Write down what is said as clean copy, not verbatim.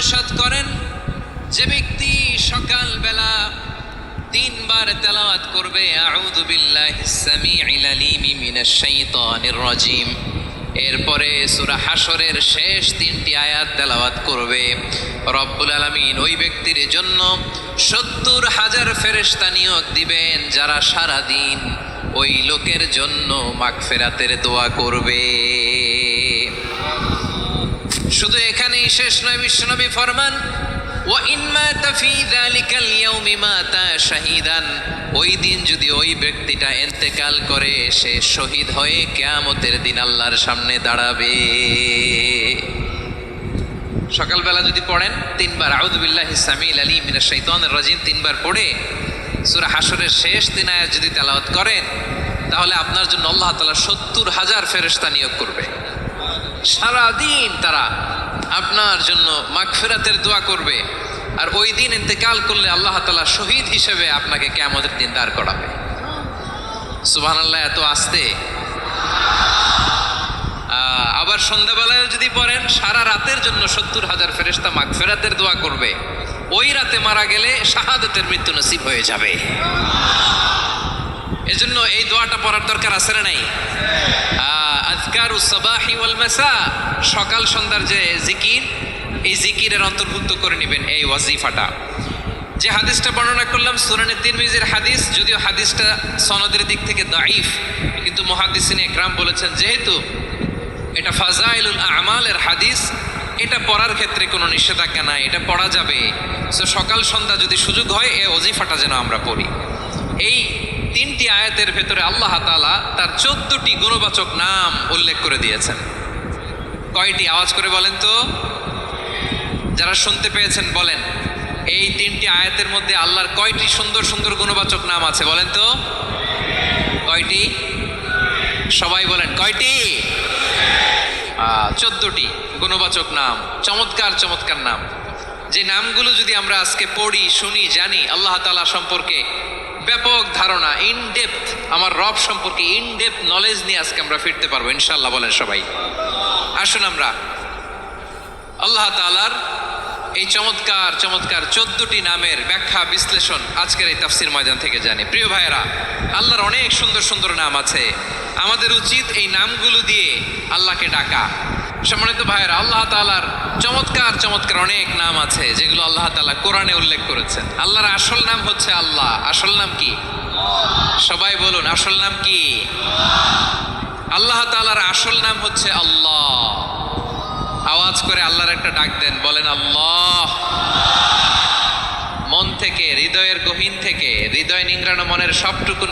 ইরশাদ করেন, যে ব্যক্তি সকালবেলা 3 বার তেলাওয়াত করবে আউযু বিল্লাহিস সামিউল আলিম মিনাশ শাইতানির রাজিম, এরপরে সূরা হাশরের শেষ 3টি আয়াত তেলাওয়াত করবে, রব্বুল আলামিন ওই ব্যক্তির জন্য 70,000 ফেরেশতা নিয়োগ দিবেন যারা সারা দিন ওই লোকের জন্য মাগফিরাতের দোয়া করবে। শুধু এখানেই শেষ নয়, বিশ্বনবী ফরমান ওয়া ইন মাতা ফি যালিকাল ইয়াউমি মাতা শাহীদান, ওই দিন যদি ওই ব্যক্তিটা ইন্তেকাল করে সে শহীদ হয়ে কিয়ামতের দিন আল্লাহর সামনে দাঁড়াবে। সকালবেলা যদি পড়েন 3 বার আউযু বিল্লাহিস সামিউল আলিম মিনাশ শাইতানির রাজিম 3 বার পড়ে সূরা হাশরের শেষ 3 আয়াত যদি তেলাওয়াত করেন, তাহলে আপনার জন্য আল্লাহ তাআলা 70,000 ফেরেশতা নিয়োগ করবে। সারা দিন তারা আপনার জন্য মাগফিরাতের দোয়া করবে, আর ওই দিন ইন্তেকাল করলে আল্লাহ তাআলা শহীদ হিসেবে আপনাকে কিয়ামতের দিন দাঁড় করাবে। সুবহানাল্লাহ, এত আস্তে। আবার সন্ধ্যাবেলায় যদি পড়েন, সারা রাতের জন্য 70,000 ফেরেশতা মাগফিরাতের দোয়া করবে। ওই রাতে মারা গেলে শাহাদাতের মৃত্যু নসিব হয়ে যাবে। এজন্য এই দোয়াটা পড়ার দরকার আছে না নাই? আযকারুস সাবাহি ওয়াল মাসা, সকাল সন্ধ্যার যে জিকির, এই জিকিরের অন্তর্ভুক্ত করে নেবেন এই ওয়াজিফাটা। যে হাদিসটা বর্ণনা করলাম সুনানে তিরমিজির হাদিস, যদিও হাদিসটা সনদের দিক থেকে দাঈফ, কিন্তু মুহাদ্দিসিনে ইকরাম বলেছেন যেহেতু এটা ফাজাইলুল আমালের হাদিস, এটা পড়ার ক্ষেত্রে কোনো নিষেধাজ্ঞা নাই, এটা পড়া যাবে। সো সকাল সন্ধ্যা যদি সুযোগ হয় এই ওয়াজিফাটা যেন আমরা পড়ি। এই 3টি আয়াতের ভেতরে আল্লাহ তাআলা তার 14টি গুণবাচক নাম উল্লেখ করে দিয়েছেন। কয়টি? আওয়াজ করে বলেন তো, যারা শুনতে পেয়েছেন বলেন। এই 3টি আয়াতের মধ্যে আল্লাহর কয়টি সুন্দর সুন্দর গুণবাচক নাম আছে বলেন তো? কয়টি? সবাই বলেন কয়টি? 14টি গুণবাচক নাম, চমৎকার চমৎকার নাম। যে নামগুলো যদি আমরা আজকে পড়ি, শুনি, জানি, আল্লাহ তাআলা সম্পর্কে ব্যাপক ধারণা, ইনডেপথ, আমার রব সম্পর্কে ইনডেপথ নলেজ নিয়ে আজকে আমরা ফিরতে পারবো ইনশাআল্লাহ। বলেন সবাই। আসুন আমরা আল্লাহ তাআলার এই চমৎকার চমৎকার 14টি নামের ব্যাখ্যা বিশ্লেষণ আজকের এই তাফসীর ময়দান থেকে জানি। প্রিয় ভাইয়েরা, আল্লাহর অনেক সুন্দর সুন্দর নাম আছে, আমাদের উচিত এই নামগুলো দিয়ে আল্লাহকে ডাকা। সম্মানিত ভাইয়েরা, আল্লাহ তাআলার চমৎকার চমৎকার অনেক নাম আছে যেগুলো আল্লাহ তাআলা কোরআনে উল্লেখ করেছেন। আল্লাহর আসল নাম হচ্ছে আল্লাহ। আসল নাম কি? সবাই বলুন, আসল নাম কি? আল্লাহ তাআলার আসল নাম হচ্ছে আল্লাহ। আওয়াজ করে আল্লাহর একটা ডাক দেন, বলেন আল্লাহ। মন থেকে, হৃদয়ের গহীন থেকে, হৃদয় নিংড়ানো মনের সবটুকু